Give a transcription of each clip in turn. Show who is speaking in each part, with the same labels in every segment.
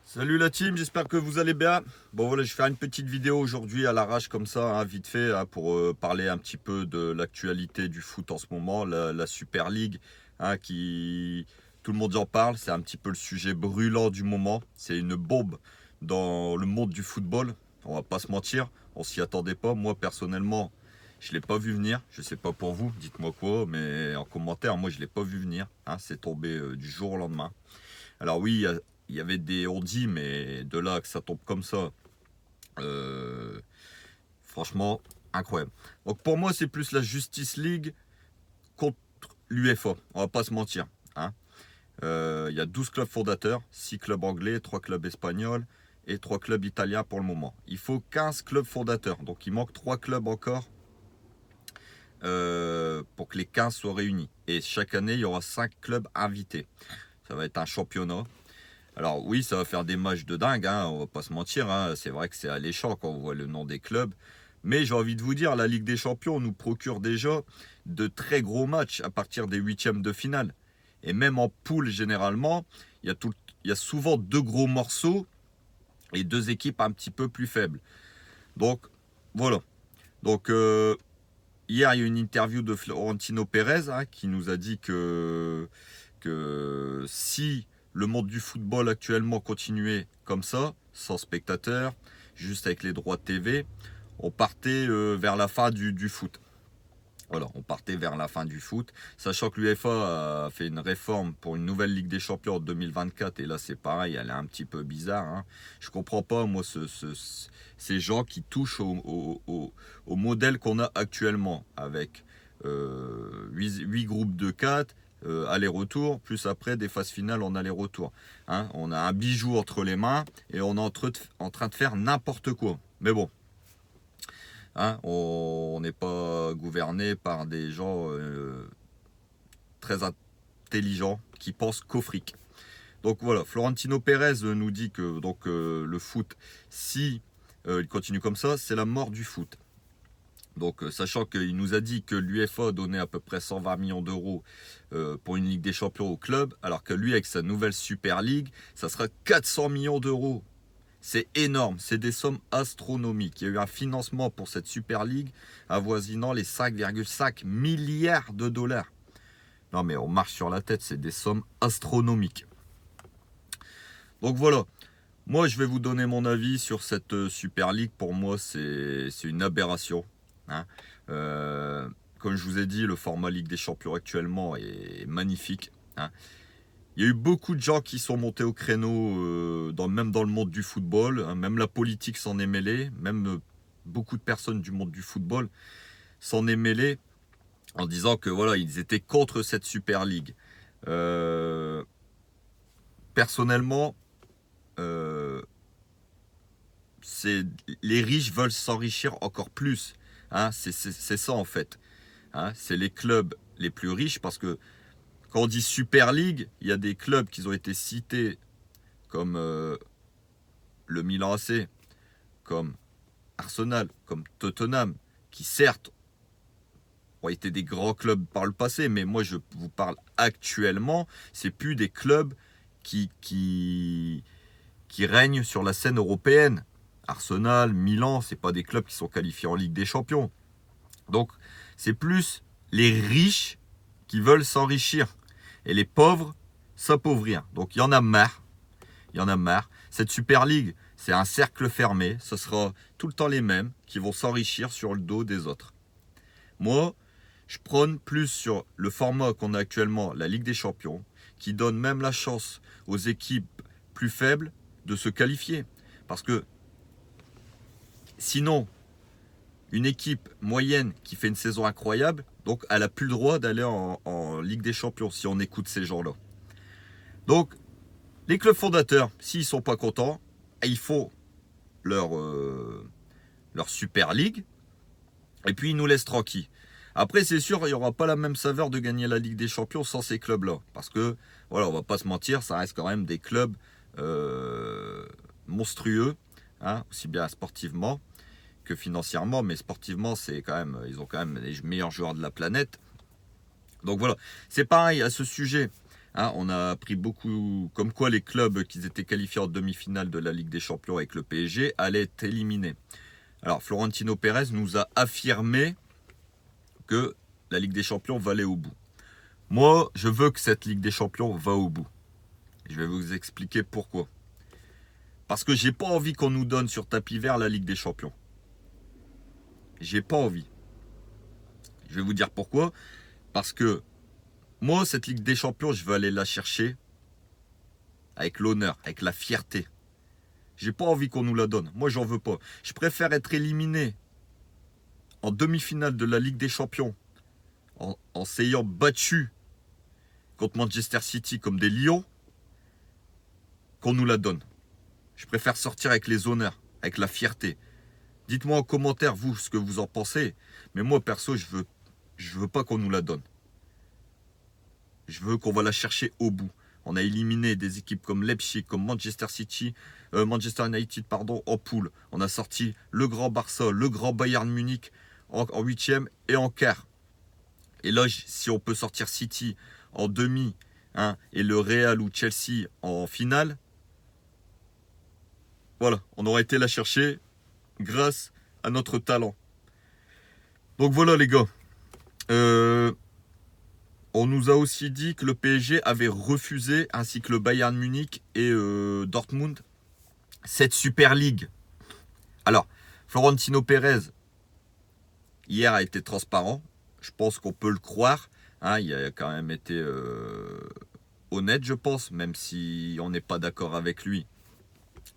Speaker 1: Salut la team, j'espère que vous allez bien. Bon voilà, je vais faire une petite vidéo aujourd'hui à l'arrache comme ça, hein, vite fait, hein, pour parler un petit peu de l'actualité du foot en ce moment, la Super League, hein, qui tout le monde en parle, c'est un petit peu le sujet brûlant du moment. C'est une bombe dans le monde du football. On va pas se mentir, on s'y attendait pas. Moi personnellement, je l'ai pas vu venir. Je sais pas pour vous, dites-moi quoi, mais en commentaire, moi je l'ai pas vu venir. Hein, c'est tombé du jour au lendemain. Alors oui, il y avait des on-dit, mais de là que ça tombe comme ça, euh, franchement, incroyable. Donc pour moi, c'est plus la Justice League contre l'UEFA. On va pas se mentir. Hein. Il y a 12 clubs fondateurs, 6 clubs anglais, 3 clubs espagnols et 3 clubs italiens pour le moment. Il faut 15 clubs fondateurs. Donc il manque 3 clubs encore pour que les 15 soient réunis. Et chaque année, il y aura 5 clubs invités. Ça va être un championnat. Alors oui, ça va faire des matchs de dingue, hein, on va pas se mentir, hein, c'est vrai que c'est alléchant quand on voit le nom des clubs. Mais j'ai envie de vous dire, la Ligue des Champions nous procure déjà de très gros matchs à partir des huitièmes de finale. Et même en poule, généralement, il y a souvent deux gros morceaux et deux équipes un petit peu plus faibles. Donc voilà. Donc hier, il y a eu une interview de Florentino Pérez, hein, qui nous a dit que si le monde du football actuellement continuait comme ça, sans spectateurs, juste avec les droits de TV, on partait vers la fin du foot. Voilà, on partait vers la fin du foot, sachant que l'UEFA a fait une réforme pour une nouvelle Ligue des Champions en 2024, et là c'est pareil, elle est un petit peu bizarre. Hein. Je comprends pas, moi, ces gens qui touchent au modèle qu'on a actuellement, avec 8 groupes de 4, aller-retour, plus après des phases finales en aller-retour. Hein. On a un bijou entre les mains, et on est en train de faire n'importe quoi. Mais bon. Hein, on n'est pas gouverné par des gens très intelligents qui pensent qu'au fric. Donc voilà, Florentino Pérez nous dit que donc, le foot, si il continue comme ça, c'est la mort du foot. Donc sachant qu'il nous a dit que l'UEFA donnait à peu près 120 millions d'euros pour une Ligue des Champions au club, alors que lui, avec sa nouvelle Super League, ça sera 400 millions d'euros. C'est énorme, c'est des sommes astronomiques. Il y a eu un financement pour cette Super League avoisinant les 5,5 milliards de dollars. Non mais on marche sur la tête, c'est des sommes astronomiques. Donc voilà, moi je vais vous donner mon avis sur cette Super League. Pour moi c'est une aberration. Hein. Comme je vous ai dit, le format Ligue des Champions actuellement est magnifique. Hein. Il y a eu beaucoup de gens qui sont montés au créneau, même dans le monde du football, hein, même la politique s'en est mêlée, même beaucoup de personnes du monde du football s'en est mêlée en disant que voilà, ils étaient contre cette Super League. Euh, personnellement, euh, les riches veulent s'enrichir encore plus. Hein, c'est ça en fait. Hein, c'est les clubs les plus riches parce que quand on dit Super League, il y a des clubs qui ont été cités comme le Milan AC, comme Arsenal, comme Tottenham, qui certes ont été des grands clubs par le passé, mais moi je vous parle actuellement, c'est plus des clubs qui règnent sur la scène européenne. Arsenal, Milan, c'est pas des clubs qui sont qualifiés en Ligue des Champions. Donc c'est plus les riches qui veulent s'enrichir et les pauvres s'appauvrir. Donc il y en a marre. Il y en a marre. Cette Super League, c'est un cercle fermé. Ce sera tout le temps les mêmes qui vont s'enrichir sur le dos des autres. Moi, je prône plus sur le format qu'on a actuellement, la Ligue des Champions, qui donne même la chance aux équipes plus faibles de se qualifier. Parce que sinon, une équipe moyenne qui fait une saison incroyable, donc elle n'a plus le droit d'aller en Ligue des Champions si on écoute ces gens-là. Donc, les clubs fondateurs, s'ils ne sont pas contents, ils font leur Super League et puis ils nous laissent tranquilles. Après, c'est sûr, il n'y aura pas la même saveur de gagner la Ligue des Champions sans ces clubs-là. Parce que, voilà, on va pas se mentir, ça reste quand même des clubs monstrueux, hein, aussi bien sportivement que financièrement, mais sportivement, c'est quand même, ils ont quand même les meilleurs joueurs de la planète. Donc voilà, c'est pareil à ce sujet. Hein, on a appris beaucoup, comme quoi les clubs qui étaient qualifiés en demi-finale de la Ligue des Champions avec le PSG allaient être éliminés. Alors Florentino Pérez nous a affirmé que la Ligue des Champions va aller au bout. Moi, je veux que cette Ligue des Champions va au bout. Je vais vous expliquer pourquoi. Parce que j'ai pas envie qu'on nous donne sur tapis vert la Ligue des Champions. J'ai pas envie. Je vais vous dire pourquoi. Parce que moi, cette Ligue des Champions, je veux aller la chercher avec l'honneur, avec la fierté. J'ai pas envie qu'on nous la donne. Moi, j'en veux pas. Je préfère être éliminé en demi-finale de la Ligue des Champions en s'ayant battu contre Manchester City comme des lions qu'on nous la donne. Je préfère sortir avec les honneurs, avec la fierté. Dites-moi en commentaire, vous, ce que vous en pensez. Mais moi, perso, je veux pas qu'on nous la donne. Je veux qu'on va la chercher au bout. On a éliminé des équipes comme Leipzig, comme Manchester United, en poule. On a sorti le grand Barça, le grand Bayern Munich en huitième et en quart. Et là, si on peut sortir City en demi, hein, et le Real ou Chelsea en finale, voilà, on aurait été la chercher grâce à notre talent. Donc voilà les gars. On nous a aussi dit que le PSG avait refusé, ainsi que le Bayern Munich et Dortmund, cette Super League. Alors, Florentino Pérez, hier, a été transparent. Je pense qu'on peut le croire. Hein, il a quand même été honnête, je pense, même si on n'est pas d'accord avec lui.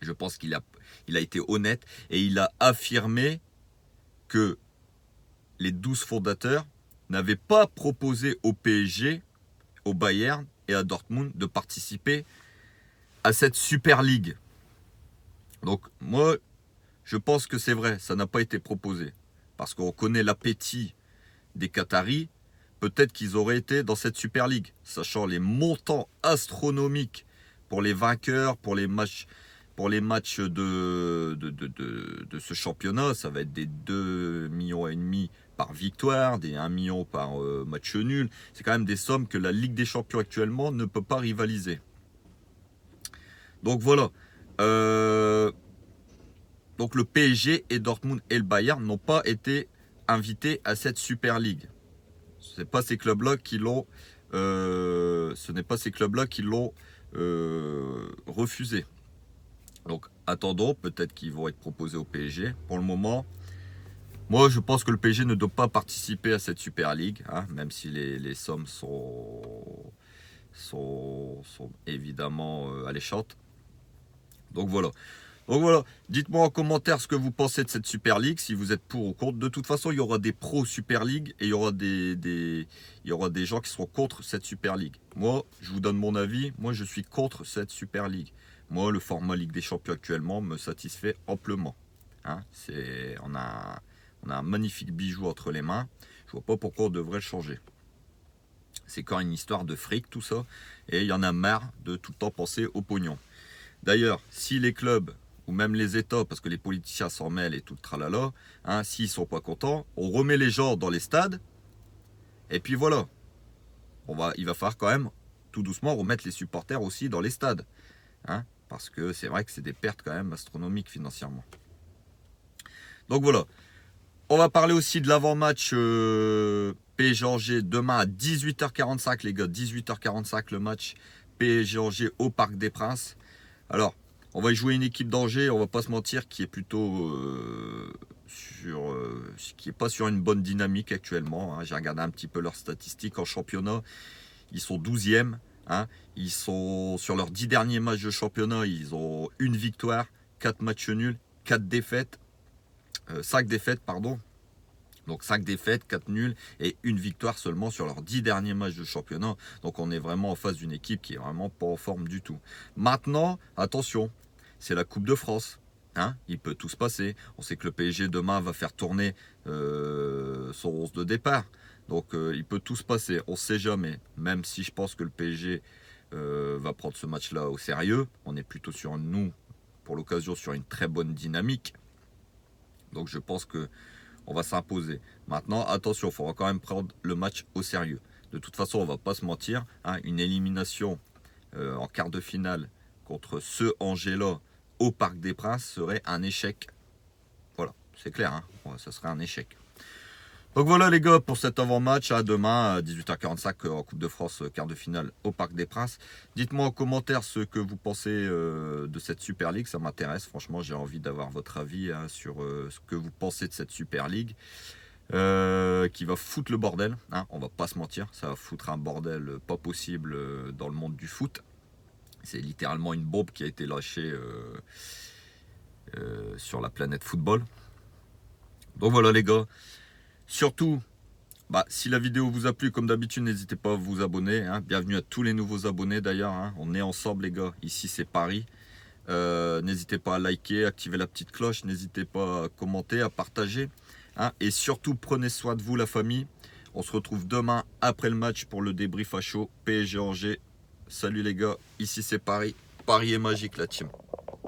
Speaker 1: Je pense qu'il a été honnête et il a affirmé que les 12 fondateurs n'avaient pas proposé au PSG, au Bayern et à Dortmund de participer à cette Super League. Donc moi, je pense que c'est vrai, ça n'a pas été proposé. Parce qu'on connaît l'appétit des Qataris, peut-être qu'ils auraient été dans cette Super League, sachant les montants astronomiques pour les vainqueurs, pour les matchs de ce championnat. Ça va être des 2,5 millions par victoire, des 1 million par match nul. C'est quand même des sommes que la Ligue des Champions actuellement ne peut pas rivaliser. Donc voilà. Donc le PSG et Dortmund et le Bayern n'ont pas été invités à cette Super League. Ce n'est pas ces clubs-là qui l'ont refusé. Donc attendons, peut-être qu'ils vont être proposés au PSG. Pour le moment, moi je pense que le PSG ne doit pas participer à cette Super League, hein, même si les sommes sont évidemment alléchantes. Donc voilà. Dites-moi en commentaire ce que vous pensez de cette Super League, si vous êtes pour ou contre. De toute façon, il y aura des pros Super League et il y aura des gens qui seront contre cette Super League. Moi, je vous donne mon avis. Moi, je suis contre cette Super League. Moi, le format Ligue des Champions actuellement me satisfait amplement. Hein, on a un magnifique bijou entre les mains. Je vois pas pourquoi on devrait le changer. C'est quand une histoire de fric, tout ça. Et il y en a marre de tout le temps penser au pognon. D'ailleurs, si les clubs ou même les États, parce que les politiciens s'en mêlent et tout le tralala, hein, s'ils ne sont pas contents, on remet les gens dans les stades, et puis voilà. Il va falloir quand même, tout doucement, remettre les supporters aussi dans les stades. Hein, parce que c'est vrai que c'est des pertes quand même astronomiques financièrement. Donc voilà. On va parler aussi de l'avant-match PSG-Angers demain à 18h45, les gars. 18h45 le match PSG-Angers au Parc des Princes. Alors, on va y jouer une équipe d'Angers, on va pas se mentir, qui est plutôt qui est pas sur une bonne dynamique actuellement. Hein. J'ai regardé un petit peu leurs statistiques en championnat. Ils sont 12e. Hein. Ils sont sur leurs 10 derniers matchs de championnat, ils ont une victoire, 4 matchs nuls, 5 défaites, pardon. Donc 5 défaites, 4 nuls et une victoire seulement sur leurs 10 derniers matchs de championnat. Donc on est vraiment en face d'une équipe qui est vraiment pas en forme du tout. Maintenant, attention, c'est la Coupe de France. Hein, il peut tout se passer. On sait que le PSG demain va faire tourner son 11 de départ. Donc il peut tout se passer. On ne sait jamais. Même si je pense que le PSG va prendre ce match-là au sérieux. On est plutôt pour l'occasion, sur une très bonne dynamique. Donc je pense que on va s'imposer. Maintenant, attention, il faudra quand même prendre le match au sérieux. De toute façon, on va pas se mentir, hein, une élimination en quart de finale contre ce Angers-là au Parc des Princes serait un échec. Voilà, c'est clair, hein, ça serait un échec. Donc voilà les gars pour cet avant-match, à demain à 18h45 en Coupe de France, quart de finale au Parc des Princes. Dites-moi en commentaire ce que vous pensez de cette Super League, ça m'intéresse. Franchement, j'ai envie d'avoir votre avis hein, sur ce que vous pensez de cette Super League. Qui va foutre le bordel, hein, on va pas se mentir, ça va foutre un bordel pas possible dans le monde du foot. C'est littéralement une bombe qui a été lâchée sur la planète football. Donc voilà les gars. Surtout, si la vidéo vous a plu, comme d'habitude, n'hésitez pas à vous abonner. Hein. Bienvenue à tous les nouveaux abonnés d'ailleurs. Hein. On est ensemble les gars. Ici c'est Paris. N'hésitez pas à liker, activer la petite cloche. N'hésitez pas à commenter, à partager. Hein. Et surtout, prenez soin de vous la famille. On se retrouve demain après le match pour le débrief à chaud. PSG Angers. Salut les gars. Ici c'est Paris. Paris est magique la team.